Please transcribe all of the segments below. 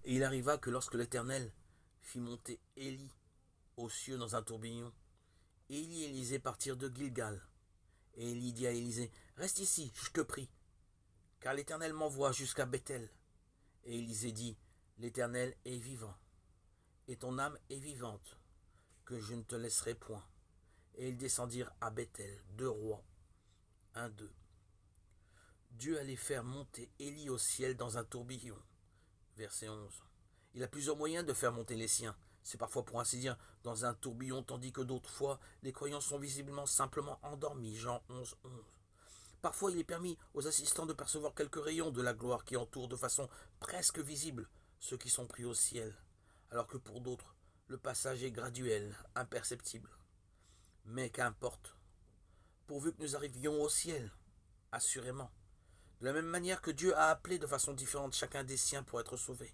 Et il arriva que lorsque l'Éternel fit monter Élie aux cieux dans un tourbillon, Élie et Élisée partirent de Gilgal. Et Élie dit à Élisée, reste ici, je te prie, car l'Éternel m'envoie jusqu'à Bethel. Et Élisée dit, l'Éternel est vivant, et ton âme est vivante, que je ne te laisserai point. Et ils descendirent à Bethel, 2 Rois 1-2. Dieu allait faire monter Élie au ciel dans un tourbillon. Verset 11. Il a plusieurs moyens de faire monter les siens. C'est parfois pour ainsi dire dans un tourbillon, tandis que d'autres fois, les croyants sont visiblement simplement endormis. Jean 11:11. Parfois, il est permis aux assistants de percevoir quelques rayons de la gloire qui entourent de façon presque visible ceux qui sont pris au ciel, alors que pour d'autres, le passage est graduel, imperceptible. Mais qu'importe, pourvu que nous arrivions au ciel, assurément. De la même manière que Dieu a appelé de façon différente chacun des siens pour être sauvé,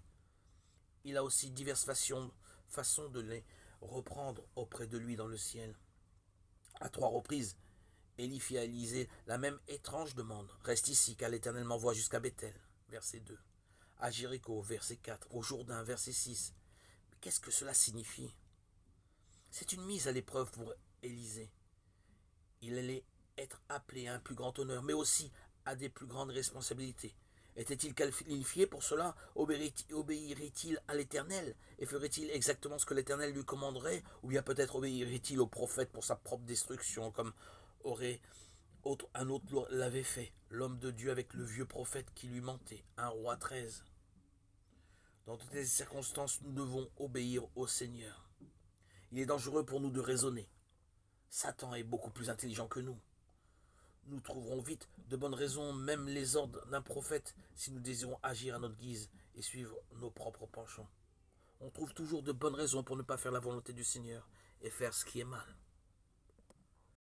il a aussi diverses façons de les reprendre auprès de lui dans le ciel. À 3 reprises, Élie fit à Élisée la même étrange demande. Reste ici, car l'Éternel m'envoie jusqu'à Bethel. Verset 2. À Jéricho, verset 4. Au Jourdain, verset 6. Mais qu'est-ce que cela signifie? C'est une mise à l'épreuve pour Élisée. Il allait être appelé à un plus grand honneur, mais aussi à des plus grandes responsabilités. Était-il qualifié pour cela? Obéirait-il à l'Éternel? Et ferait-il exactement ce que l'Éternel lui commanderait? Ou bien peut-être obéirait-il au prophète pour sa propre destruction, comme un autre l'avait fait, l'homme de Dieu avec le vieux prophète qui lui mentait, 1 Roi 13. Dans toutes les circonstances, nous devons obéir au Seigneur. Il est dangereux pour nous de raisonner. Satan est beaucoup plus intelligent que nous. Nous trouverons vite de bonnes raisons, même les ordres d'un prophète, si nous désirons agir à notre guise et suivre nos propres penchants. On trouve toujours de bonnes raisons pour ne pas faire la volonté du Seigneur et faire ce qui est mal.